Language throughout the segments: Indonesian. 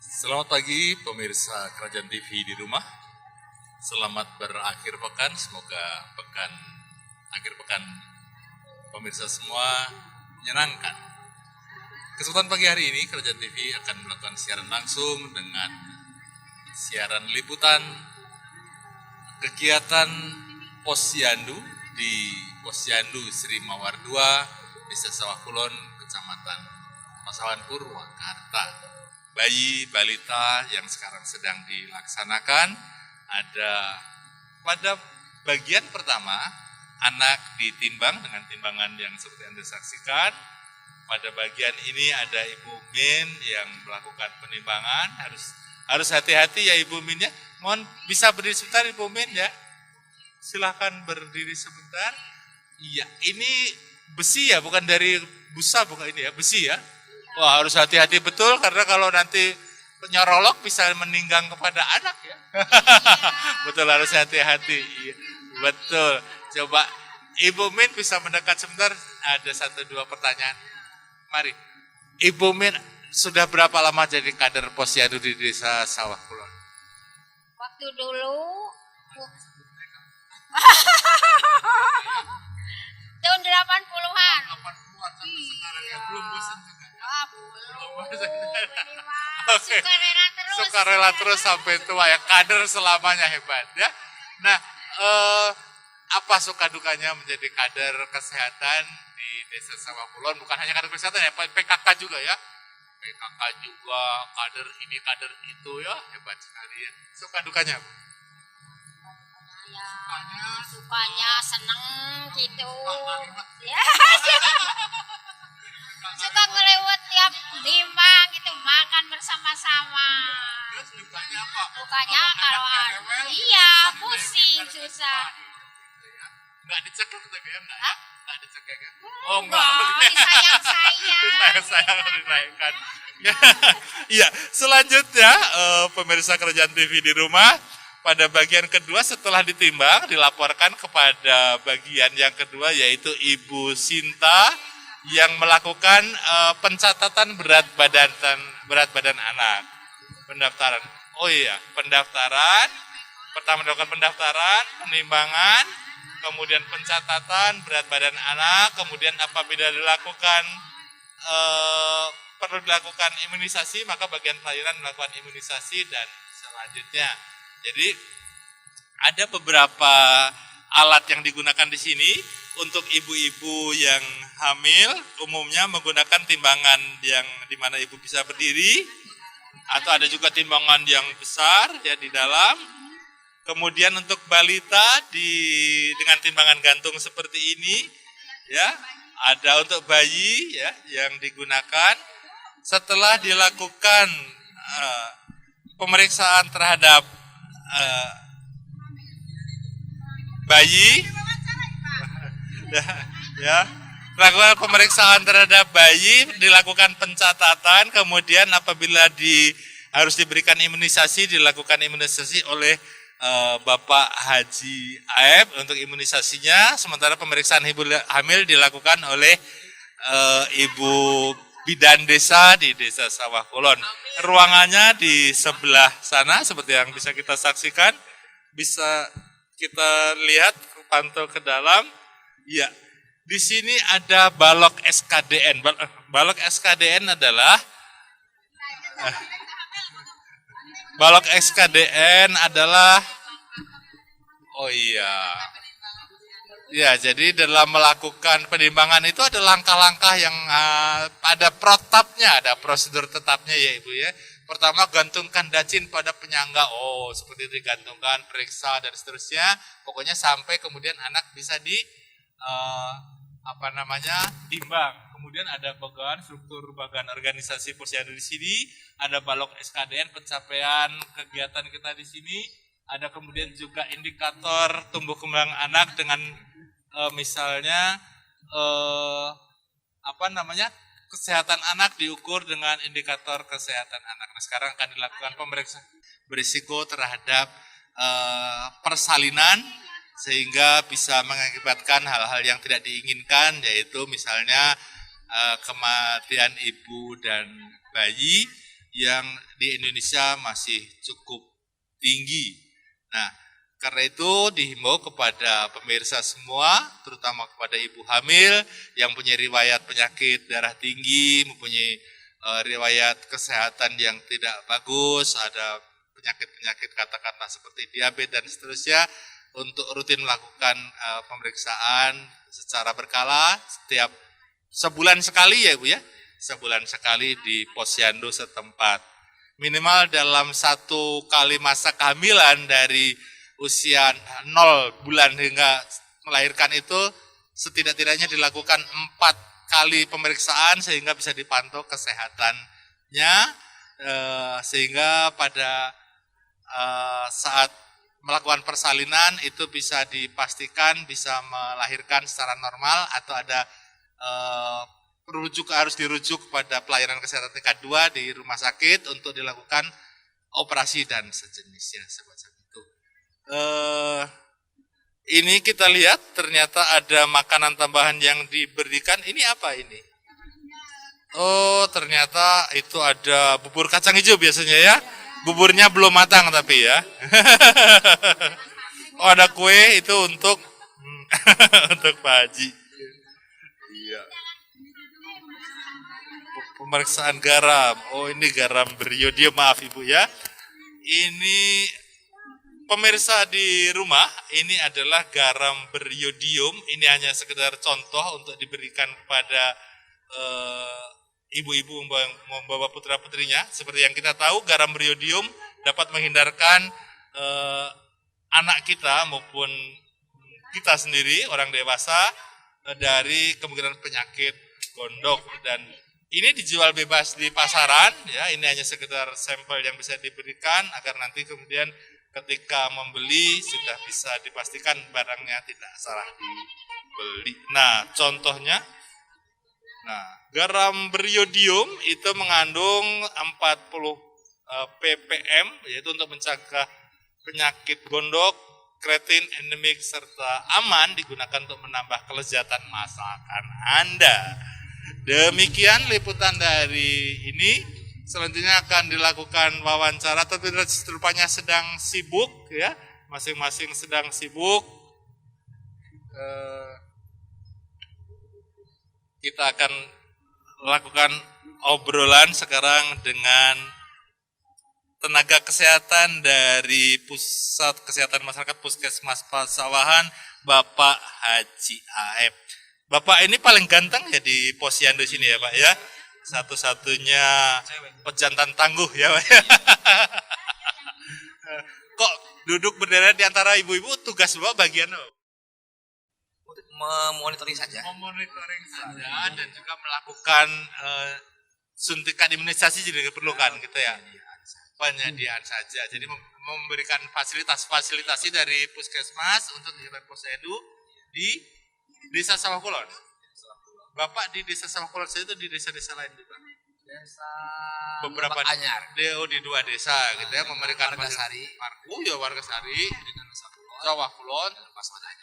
Selamat pagi pemirsa Kerajaan TV di rumah. Selamat berakhir pekan. Semoga akhir pekan pemirsa semua menyenangkan. Kesempatan pagi hari ini Kerajaan TV akan melakukan siaran langsung dengan siaran liputan kegiatan Posyandu di Posyandu Sri Mawar 2, Desa Sawah Kulon, Kecamatan Pasawan Purwakarta. Bayi balita yang sekarang sedang dilaksanakan ada pada bagian pertama anak ditimbang dengan timbangan yang seperti Anda saksikan. Pada bagian ini ada Ibu Min yang melakukan penimbangan. Harus hati-hati ya Ibu Min ya. Mohon bisa berdiri sebentar Ibu Min ya. Silahkan berdiri sebentar. Iya, ini besi ya, bukan dari busa, bukan ini ya, besi ya. Wah, harus hati-hati betul karena kalau nanti nyorolok bisa meninggang kepada anak ya. Betul, harus hati-hati. Iya, betul. Coba Ibu Min bisa mendekat sebentar, ada 1-2 pertanyaan. Mari. Ibu Min sudah berapa lama jadi kader Posyandu di Desa Sawah Kulon? Waktu dulu tahun 80-an. 80-an sampai sekarang ya, belum bosan juga. Belum. Ini mah Oke. sukarela terus. Sukarela terus sampai tua ya, kader selamanya, hebat ya. Nah, apa suka dukanya menjadi kader kesehatan di Desa Sawah Kulon? Bukan hanya kader kesehatan ya, PKK juga ya. PKK juga, kader ini, kader itu ya, hebat sekali ya. Suka dukanya apa? Ya, sukanya seneng gitu. Ya, suka ngelewat tiap timbang gitu, makan bersama-sama. Terus dukanya apa? Dukanya kalau rewel, iya pusing susah. Nggak dicekek tapi ya, enggak? Hah? Nggak dicekek ya? Disayang-sayang. Sayang dinaikkan. Iya, selanjutnya pemirsa Kerajaan TV di rumah, pada bagian kedua setelah ditimbang dilaporkan kepada bagian yang kedua yaitu Ibu Sinta yang melakukan pencatatan berat badan anak. Pendaftaran. Oh iya, pendaftaran. Pertama dilakukan pendaftaran, penimbangan, kemudian pencatatan berat badan anak, kemudian apabila dilakukan perlu dilakukan imunisasi, maka bagian pelayanan melakukan imunisasi dan selanjutnya. Jadi ada beberapa alat yang digunakan di sini untuk ibu-ibu yang hamil, umumnya menggunakan timbangan yang dimana ibu bisa berdiri, atau ada juga timbangan yang besar ya di dalam. Kemudian untuk balita dengan timbangan gantung seperti ini, ya ada untuk bayi ya yang digunakan. Setelah dilakukan pemeriksaan terhadap bayi, ya, lakukan pemeriksaan terhadap bayi, dilakukan pencatatan, kemudian apabila harus diberikan imunisasi, dilakukan imunisasi oleh Bapak Haji Aeb untuk imunisasinya, sementara pemeriksaan ibu hamil dilakukan oleh Ibu Bidan Desa di Desa Sawah Kulon. Ruangannya di sebelah sana seperti yang bisa kita saksikan, bisa kita lihat pantau ke dalam. Ya, di sini ada balok SKDN. Balok SKDN adalah oh iya. Ya, jadi dalam melakukan penimbangan itu ada langkah-langkah yang ada protapnya, ada prosedur tetapnya ya Ibu ya. Pertama, gantungkan dacin pada penyangga. Oh, seperti itu digantungkan, periksa dan seterusnya. Pokoknya sampai kemudian anak bisa timbang. Kemudian ada struktur bagan organisasi Posyandu di sini, ada balok SKDN pencapaian kegiatan kita di sini. Ada kemudian juga indikator tumbuh kembang anak dengan misalnya kesehatan anak diukur dengan indikator kesehatan anak. Nah, sekarang akan dilakukan pemeriksaan berisiko terhadap persalinan sehingga bisa mengakibatkan hal-hal yang tidak diinginkan, yaitu misalnya kematian ibu dan bayi yang di Indonesia masih cukup tinggi. Nah, karena itu dihimbau kepada pemirsa semua, terutama kepada ibu hamil yang punya riwayat penyakit darah tinggi, mempunyai riwayat kesehatan yang tidak bagus, ada penyakit-penyakit katakanlah seperti diabetes dan seterusnya, untuk rutin melakukan pemeriksaan secara berkala setiap sebulan sekali ya Bu ya, sebulan sekali di posyandu setempat. Minimal dalam 1 kali masa kehamilan dari usia 0 bulan hingga melahirkan itu setidak-tidaknya dilakukan 4 kali pemeriksaan sehingga bisa dipantau kesehatannya, sehingga pada saat melakukan persalinan itu bisa dipastikan bisa melahirkan secara normal atau ada harus dirujuk pada pelayanan kesehatan tingkat 2 di rumah sakit untuk dilakukan operasi dan sejenisnya semacam itu. Ini kita lihat ternyata ada makanan tambahan yang diberikan. Ini apa ini? Oh, ternyata itu ada bubur kacang hijau biasanya ya. Buburnya belum matang tapi ya. Oh, ada kue itu untuk untuk Pak Haji. Iya. Pemeriksaan garam. Oh, ini garam beriodium, maaf Ibu ya. Ini pemirsa di rumah, ini adalah garam beriodium. Ini hanya sekedar contoh untuk diberikan kepada ibu-ibu membawa putra-putrinya. Seperti yang kita tahu, garam beriodium dapat menghindarkan anak kita maupun kita sendiri, orang dewasa, dari kemungkinan penyakit gondok. Dan ini dijual bebas di pasaran, ya. Ini hanya sekedar sampel yang bisa diberikan agar nanti kemudian ketika membeli sudah bisa dipastikan barangnya tidak salah dibeli. Nah, contohnya, garam beriodium itu mengandung 40 ppm, yaitu untuk mencegah penyakit gondok, kreatin endemik, serta aman digunakan untuk menambah kelezatan masakan Anda. Demikian liputan dari ini. Selanjutnya akan dilakukan wawancara, tapi rupanya sedang sibuk ya, masing-masing sedang sibuk. Kita akan lakukan obrolan sekarang dengan tenaga kesehatan dari Pusat Kesehatan Masyarakat Puskesmas Pasawahan, Bapak Haji Aep. Bapak ini paling ganteng ya di posyandu sini ya Pak ya. Satu-satunya pejantan tangguh ya Pak. Kok duduk berderet di antara ibu-ibu, tugas Bapak bagian apa? Untuk memonitoring saja. Memonitoring saja dan juga melakukan suntikan imunisasi juga diperlukan gitu ya. Penyediaan saja. Jadi memberikan fasilitas-fasilitasi dari puskesmas untuk kegiatan posyandu di Desa Sawah Kulon. Bapak di Desa Sawah Kulon itu di desa-desa lain juga. Desa Beberapa Anyar. di 2 desa gitu ya, memberikan Warga Sari. Oh ya, Warga Sari, Dengan Sawah Kulon,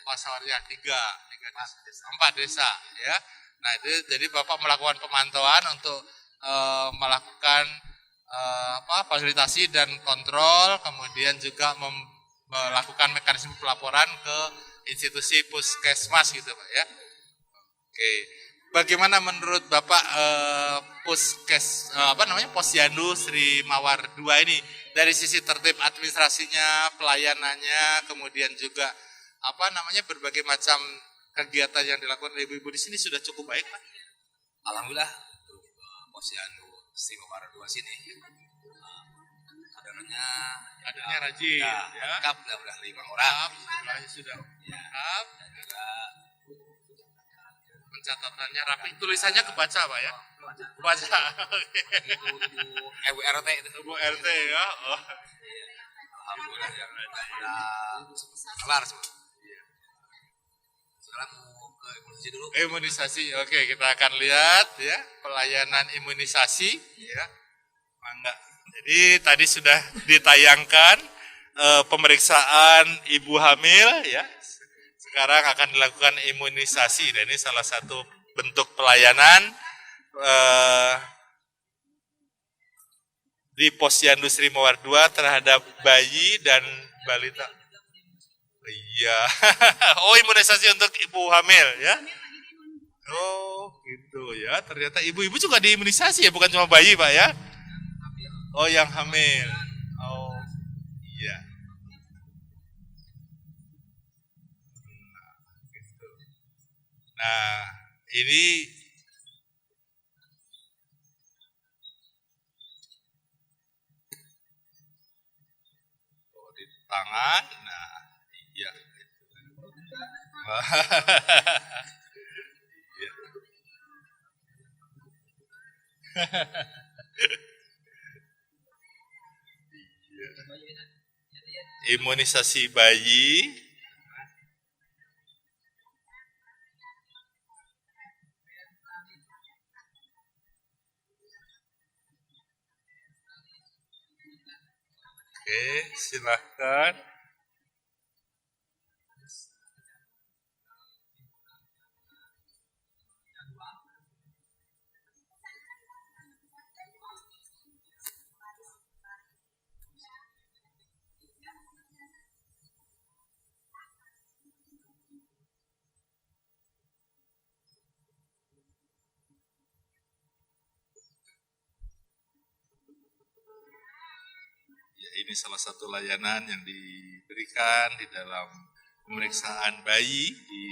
Pasawarnya 4 desa ya. Nah, itu jadi Bapak melakukan pemantauan untuk melakukan fasilitasi dan kontrol, kemudian juga melakukan mekanisme pelaporan ke institusi puskesmas gitu Pak ya. Oke. Bagaimana menurut Bapak posyandu Sri Mawar 2 ini dari sisi tertib administrasinya, pelayanannya, kemudian juga berbagai macam kegiatan yang dilakukan oleh ibu-ibu di sini sudah cukup baik Pak? Alhamdulillah untuk posyandu Sri Mawar 2 sini Adanya rajin ya. Lengkap udah 5 orang. Sudah lengkap. Dan juga pencatatannya rapi, tulisannya kebaca Pak ya? Kebaca. Ibu RT itu. Ibu RT ya. Oh. Alhamdulillah udah kelar semua. Sekarang mau ke imunisasi dulu. Imunisasi, oke, kita akan lihat ya pelayanan imunisasi ya. Mangga. Jadi tadi sudah ditayangkan pemeriksaan ibu hamil ya. Sekarang akan dilakukan imunisasi dan ini salah satu bentuk pelayanan di Posyandu Sri Mawar 2 terhadap bayi dan balita. Iya. Oh, imunisasi untuk ibu hamil ya. Oh, gitu ya. Ternyata ibu-ibu juga diimunisasi ya, bukan cuma bayi, Pak ya. Oh, yang hamil. Oh, iya. Gitu. Nah, ini di tangan. Nah, iya. Imunisasi bayi. Oke, silahkan. Ya, ini salah satu layanan yang diberikan di dalam pemeriksaan bayi di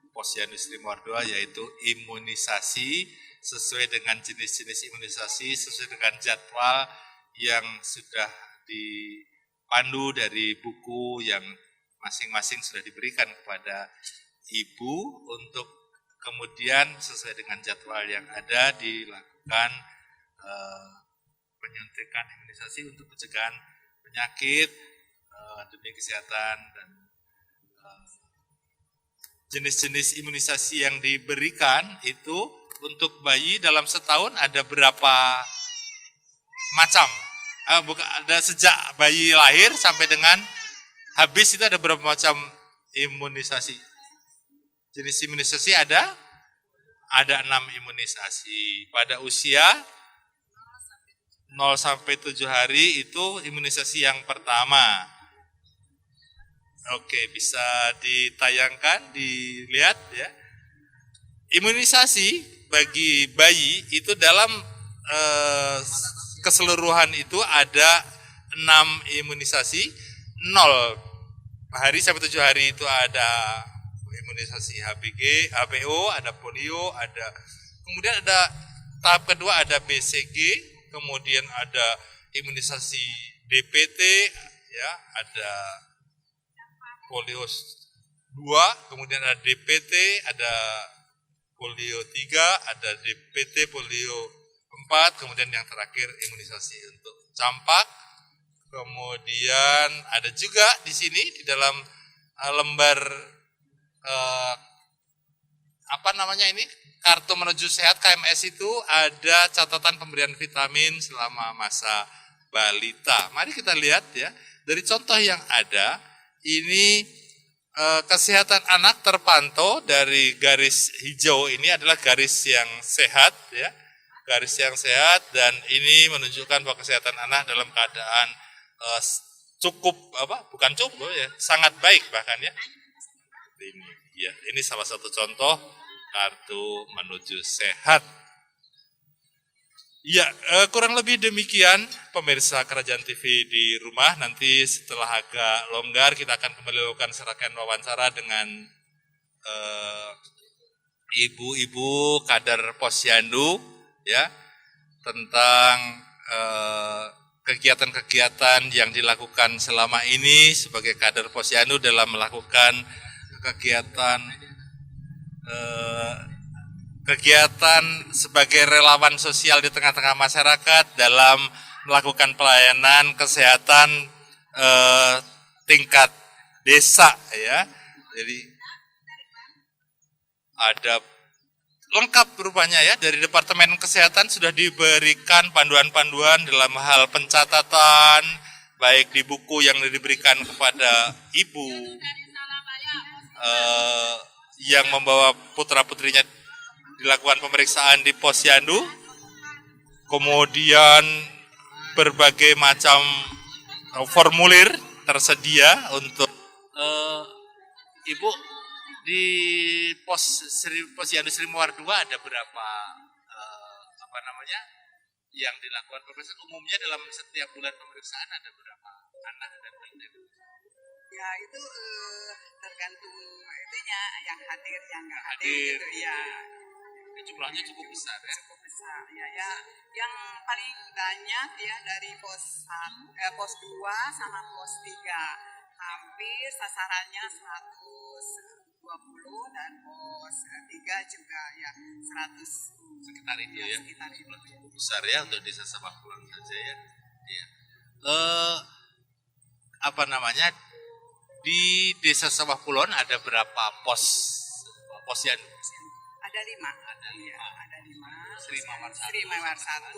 Posyandu Sri Mawar 2, yaitu imunisasi sesuai dengan jenis-jenis imunisasi, sesuai dengan jadwal yang sudah dipandu dari buku yang masing-masing sudah diberikan kepada ibu untuk kemudian sesuai dengan jadwal yang ada dilakukan penyuntikan imunisasi untuk pencegahan penyakit demi kesehatan. Dan jenis-jenis imunisasi yang diberikan itu untuk bayi dalam setahun ada berapa macam? Ada sejak bayi lahir sampai dengan habis itu ada berapa macam imunisasi? Jenis imunisasi ada 6 imunisasi. Pada usia 0 sampai 7 hari itu imunisasi yang pertama. Oke, bisa ditayangkan, dilihat ya. Imunisasi bagi bayi itu dalam keseluruhan itu ada 6 imunisasi. 0 hari sampai 7 hari itu ada imunisasi HPG, HPO, ada polio, kemudian ada tahap kedua ada BCG, kemudian ada imunisasi DPT, ya, ada polio 2, kemudian ada DPT, ada polio 3, ada DPT polio 4, kemudian yang terakhir imunisasi untuk campak. Kemudian ada juga di sini di dalam lembar kartu menuju sehat KMS itu ada catatan pemberian vitamin selama masa balita. Mari kita lihat ya, dari contoh yang ada, ini kesehatan anak terpantau dari garis hijau ini adalah garis yang sehat ya, garis yang sehat, dan ini menunjukkan bahwa kesehatan anak dalam keadaan sangat baik bahkan ya. Ini salah satu contoh kartu menuju sehat. Ya, kurang lebih demikian pemirsa Kerajaan TV di rumah. Nanti setelah agak longgar kita akan kembali lakukan serangkaian wawancara dengan ibu-ibu kader Posyandu ya, tentang kegiatan-kegiatan yang dilakukan selama ini sebagai kader Posyandu dalam melakukan kegiatan sebagai relawan sosial di tengah-tengah masyarakat dalam melakukan pelayanan kesehatan tingkat desa ya. Jadi ada lengkap rupanya ya, dari Departemen Kesehatan sudah diberikan panduan-panduan dalam hal pencatatan baik di buku yang diberikan kepada ibu yang membawa putra-putrinya dilakukan pemeriksaan di Posyandu, kemudian berbagai macam formulir tersedia untuk Ibu di Posyandu Sri Mawar 2 ada berapa yang dilakukan pemeriksaan umumnya dalam setiap bulan pemeriksaan ada berapa anak dan balita? Ya itu tergantung itunya yang hadir yang nggak hadir gitu ya. Jumlahnya cukup besar ya. Cukup besar ya. Yang paling banyak ya dari pos 2 sama pos 3. Hampir sasarannya 120 dan pos 3 juga ya 100 sekitar itu ya. Sekitar itu. Cukup besar ya untuk desa Sawah Kulon saja ya. Iya. Di desa Sawah Kulon ada berapa posyandu? Ada 5. Ada 5. Sri Mawar 1, Sri Mawar 1,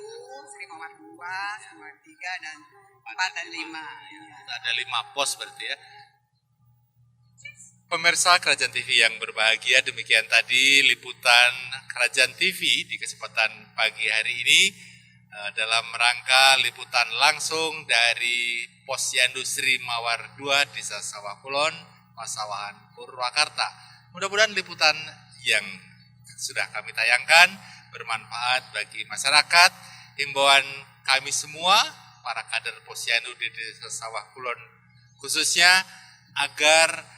Sri Mawar 2, Sri Mawar 3 dan 4 dan 5. Ada 5 pos berarti ya. Pemirsa Kerajaan TV yang berbahagia, demikian tadi liputan Kerajaan TV di kesempatan pagi hari ini dalam rangka liputan langsung dari Posyandu Sri Mawar 2 Desa Sawah Kulon, Pasawahan Purwakarta. Mudah-mudahan liputan yang sudah kami tayangkan bermanfaat bagi masyarakat. Himbauan kami semua, para kader Posyandu di Desa Sawah Kulon khususnya, agar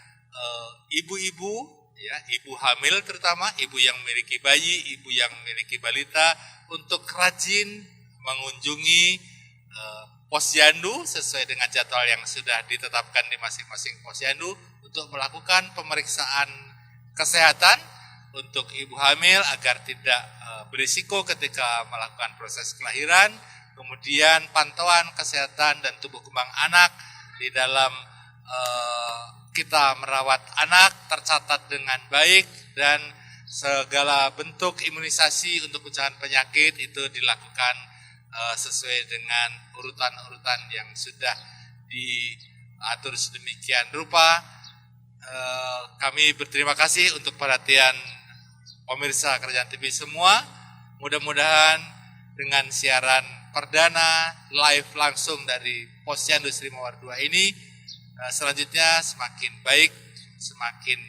ibu-ibu, ya, ibu hamil terutama, ibu yang memiliki bayi, ibu yang memiliki balita, untuk rajin mengunjungi posyandu sesuai dengan jadwal yang sudah ditetapkan di masing-masing posyandu untuk melakukan pemeriksaan kesehatan untuk ibu hamil agar tidak berisiko ketika melakukan proses kelahiran, kemudian pantauan kesehatan dan tumbuh kembang anak di dalam kita merawat anak tercatat dengan baik, dan segala bentuk imunisasi untuk pencegahan penyakit itu dilakukan sesuai dengan urutan-urutan yang sudah diatur sedemikian rupa. Kami berterima kasih untuk perhatian pemirsa Kerajaan TV semua. Mudah-mudahan dengan siaran perdana live langsung dari Posyandu Sri Mawar 2 ini selanjutnya semakin baik, semakin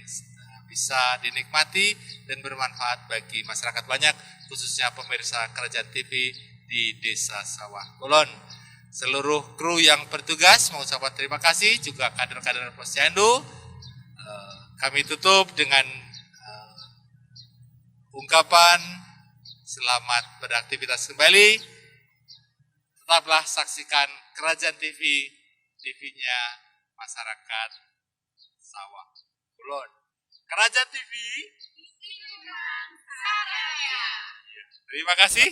bisa dinikmati dan bermanfaat bagi masyarakat banyak, khususnya pemirsa Kerajaan TV di Desa Sawah Kulon. Seluruh kru yang bertugas mengucapkan terima kasih, juga kader-kader Posyandu. Kami tutup dengan ungkapan selamat beraktivitas kembali. Tetaplah saksikan Kerajaan TV, TV-nya masyarakat Sawah Kulon. Kerajaan TV. Terima kasih.